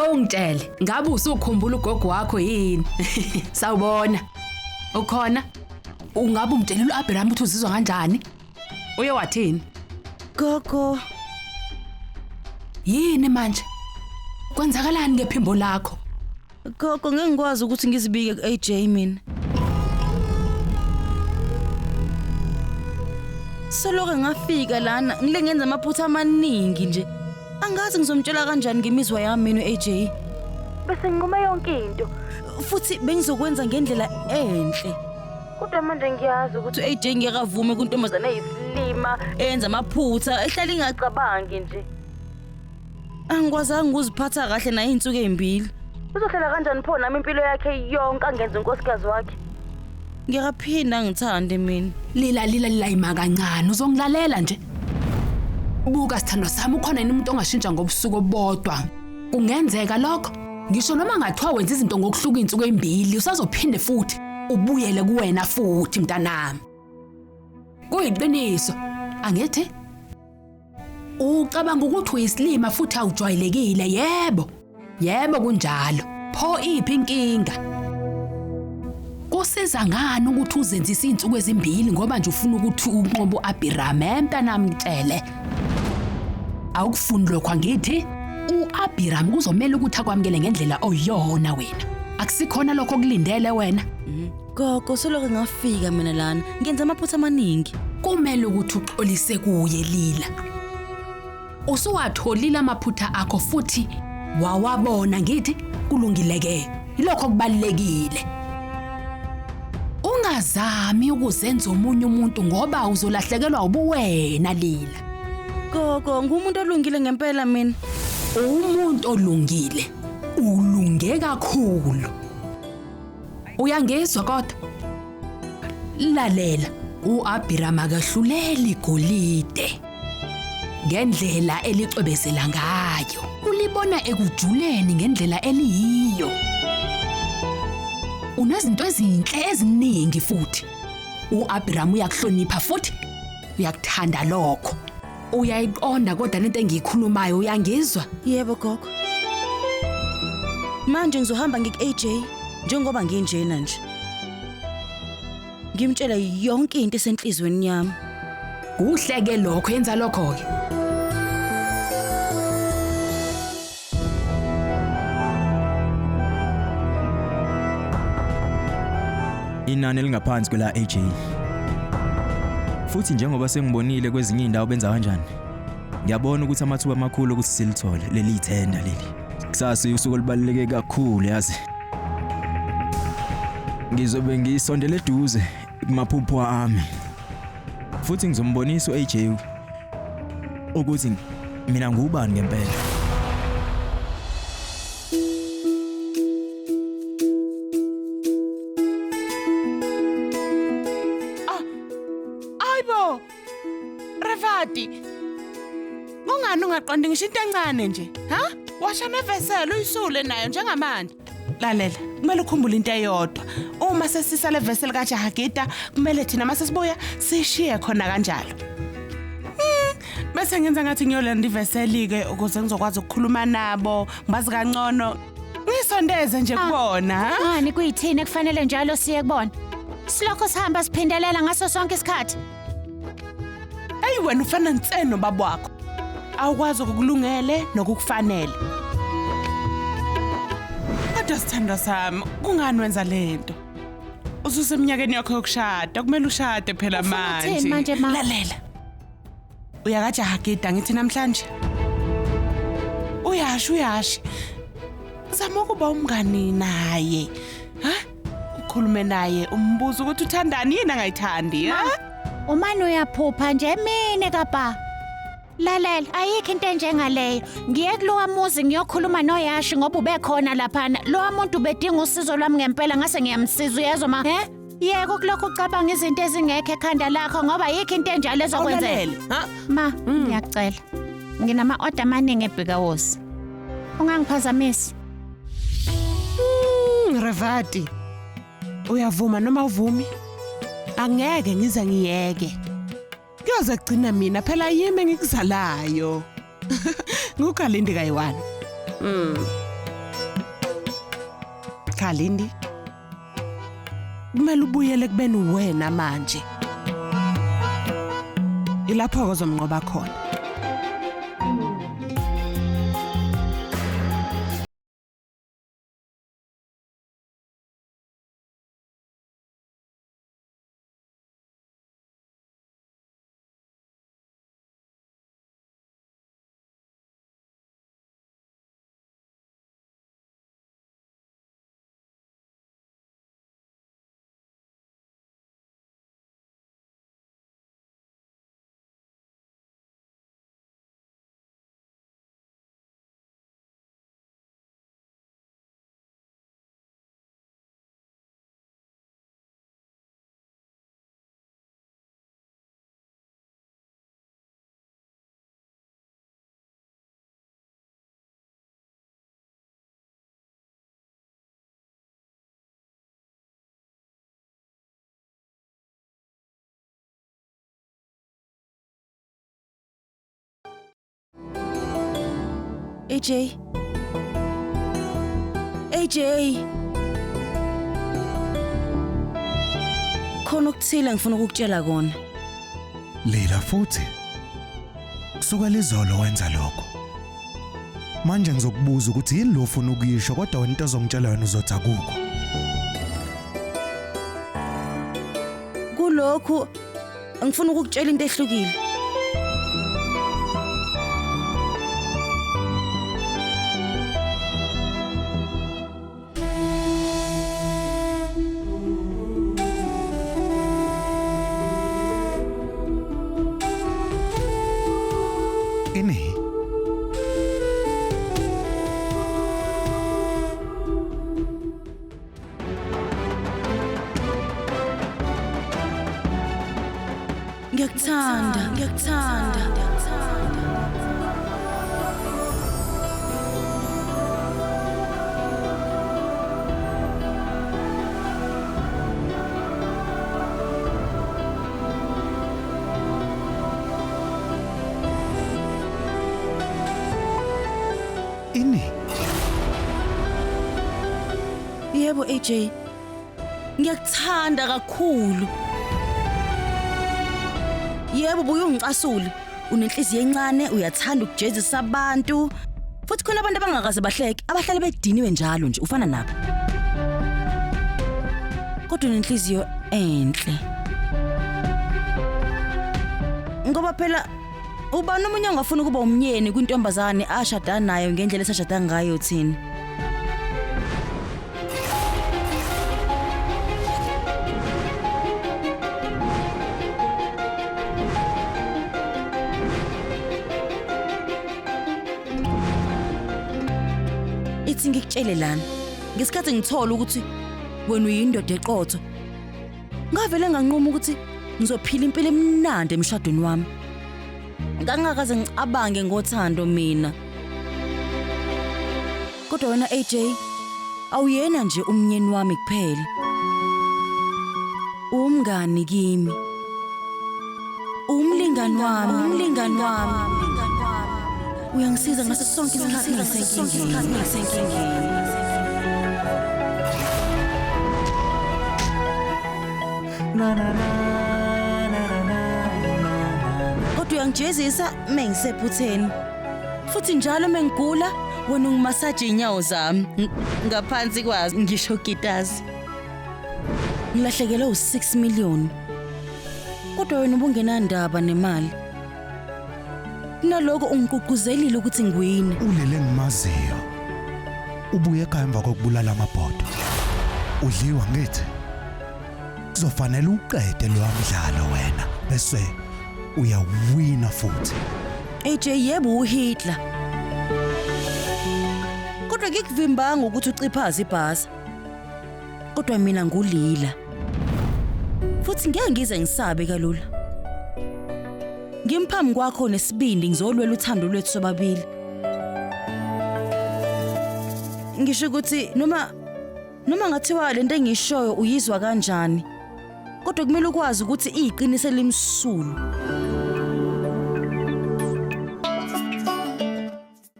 Awungitshele, ngabe usukhumbula ugogo wakho yini? Sawubona. Ukhona? Ungabe umtshelile uAbraham ukuthi uzizwa kanjani? Uye wathini? Gogo. Yini manje? Kwenzakalani ngephimbo lakho? Gogo ngeke ngikwazi ukuthi ngizibike ku-AJ mina. Soloke ngafika lana ngile ngenza amaphutha amaningi nje. Angazi ngizomtshela kanjani ngemizwa yami mina uAJ. Bese nginquma yonke into. Futhi bengizokwenza ngendlela enhle. Kodwa manje ngiyazi ukuthi uAJ ngiyakavume kuntombazana eyisilima eyenza amaphutha ehlala ingacabangi nje. Angikwazanga ukuziphatha kahle na izinsuku ezimbili. Uzohlela kanjani pho nami impilo yakhe yonke angenza unkosikazi wakhe? Ngiyaphinda ngithande mina. Lila ima kancane uzongilalela nje. Buka sithandwa sami ukhona yini umuntu ongashintsha ngobusuku obodwa? Kungenzeka lokho? Ngisho noma ngathiwa wenza izinto ngokuhluka izinsuku ezimbili usazophinde futhi ubuyele kuwena futhi mntanami. Kuyiqiniso, angithi? Ucabanga ukuthi uyisilima futhi awujwayelekile, yebo. Yebo kunjalo. Pho iphi inkinga? Kusiza ngani ukuthi uzenzise izinsuku ezimbili ngoba nje ufuna ukuthi unqobo uAbraham mntanami ngitshele. Awukufuni lokho angithi? uAbraham kuzomela ukuthi akwamukele ngendlela oyona wena. Akusikhona lokho kulindele wena. Gogo soloke ngafika mina lana. Ngenza amaphutha amaningi. Kumele ukuthi uxolise kuye Lila. Usuwatholile amaphutha akho futhi wawabona ngithi kulungileke. Yilokho kubalekile. Ungazami ukuzenza omunye umuntu ngoba uzolahlekelwa ubuwena Lila. Gogo ngumuntu olungile ngempela mina. Umuntu olungile. Ulunge kakhulu. Uyangizwa kodwa? Lalela, uAbraham akahluleli igolide. Ngendlela elicwebezela ngayo. Ulibona ekujuleni ngendlela eliyiyo. Unezinto ezinhle eziningi futhi. uAbraham uyakuhlonipha futhi uyakuthanda lokho. Uyayiqonda kodwa lento engiyikhulumayo uyangizwa? Yebo gogo. Manje ngizohamba ngik-AJ njengoba nginjena nje. Ngimtshela yonke into esenhlizweni yami. Kuhleke lokho yenza lokho ke. Inani elingaphansi kwela AJ. Futhi njengoba sengibonile kwezinye indawo benza kanjani. Ngiyabona ukuthi amathuba amakhulu ukuthi silithole leli ithenda leli. Kusasa usuku olubaluleke kakhulu yazi. Ngizobe ngisondele eduze kumaphupho ami. Futhi ngizombonisa uAJ ukuthi mina ngubani ngempela. Ayibo. Revati. Ungani ungaqondi ngisho into encane nje? Ha? Washa neveselo uyisule nayo njengamanje. Lalela, kumele ukhumbule into eyodwa. Uma sesisa le vessel kaJahagita, kumele thina mase sibuya sishiye khona kanjalo. Bese ngenza ngathi ngiyolanda ivessel ke ukuze ngizokwazi ukukhuluma nabo, ngibazi kangcono. Ngisondeze nje kubona, ha? Ngani kuyithini kufanele njalo siye kubona? Silokho sihamba siphindelela ngaso sonke isikhathi. Hey wena ufana nseno baba wakho. Awukwazi ukukulungele nokukufanele. Kodwa sithandwa sami, kungani wenza lento? Ususeminyakeni yakho yokushada, kumele ushade phela manje. Lalela. UyakaJahagita ngithi namhlanje. Uyashi. Zama ukuba umngani naye. Ha? Ukhulume naye umbuzo ukuthi uthandani yini angayithandi, ha? Umani uyaphupha nje mine kapa. Lalela, ayikho into enjengaleyo. Ngiye kulowa muzi ngiyokhuluma noYashi ngoba ubekhona laphana. Lo muntu ubedinga usizo lwami ngempela ngase ngiyamsiza uyezwa ma. Yeke kulokho ucabanga izinto ezingekho ekhanda lakho ngoba ayikho into enjalo ezokwenzela. Ha? Ma, ngiyacela. Nginama order amaningi eBhikawosi. Ungangiphazamisi. Revati. Uyavuma noma uvumi? Angeke ngize ngiyeke. Kuyoze kugcina mina phela yimi engikuzalayo. Ngukalindi kayiwani. Cha Lindi. Kumele ubuyele kubeni uwena manje. Ilapho ozomnqoba khona. AJ. Khona ukuthila ngifuna ukukutshela kona. Lila futhi. Kusuka lizolo wenza lokho. Manje ngizokubuza ukuthi yini lo ufuna ukuyisho kodwa wena into ozongitshela wena uzothi akukho. Kulokho ngifuna ukukutshela into ehlukile. Ini Ngiyakuthanda. ini Yebo AJ. Ngiyakuthanda kakhulu. Yebo buyungicasule. Unenhliziyo encane, uyathanda ukujezisa abantu. Futhi khona abantu abangakaze bahleke, abahlale bediniwe njalo nje ufana nabo. Kodwa unenhliziyo enhle. Ngoba phela uba nomunye ongafuna ukuba umnyeni kwintombazane ashada nayo ngendlela esashada ngayo thina. Ithi ngikutshele lana ngesikhathi ngithola ukuthi wena uyindoda eqotho ngavele nganqoma ukuthi ngizophila impilo emnandi emshadweni wami. Ngangakaze ngicabange ngothando mina. Kodwa wena AJ awuyena nje umnyeni wami kuphela. Umngani kimi. Umlingani wami. Uyangisiza ngaso sonke isikhathi ngisenkingeni. Kodwa uyangijezisa mengisephutheni. Futhi njalo mengigula wena ungimasaje inyawo zami ngaphansi kwazo ngisho gitazi. Ngilahlekelwe u6 million. Kodwa wena ubungenandaba nemali. Naloko ungiququzelile ukuthi ngiwine. ulele ngimaziyo. Ubuye ekhaya emva kokubulala amabhodo. Udliwa ngithi. Kuzofanele uqede lo mdlalo wena bese uyawina futhi. AJ yebo uHitler. Kodwa ngikuvimbanga ukuthi uciphaze ibhasa. Kodwa mina ngulila. Futhi ngeke ngize ngisabe kalula. Ngimphambi kwakho nesibindi ngizolwela uthando lwethu sobabili. Ngisho ukuthi noma ngathiwa lento engishoyo uyizwa kanjani. Kodwa kumele ukwazi ukuthi iqiniso limsulu.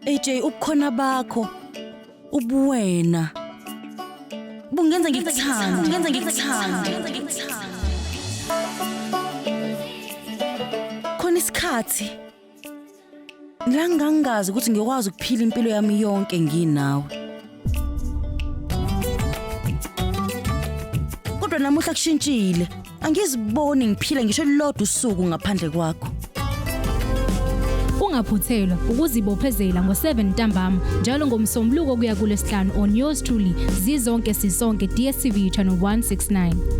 AJ ubukhona bakho ubuwena bungenza ngikuthande. Khona isikhathi la ngangazi ukuthi ngikwazi ukuphila impilo yami yonke nginawe. Kodwa namuhla kushintshile. Angiziboni ngiphila ngisho lodwa usuku ngaphandle kwakho. Ungaphuthelwa ukuzibophezela ngo7 ntambama njalo ngomsombuluko kuya kuLesihlanu on yours truly zizonke sisonke DStv channel 169.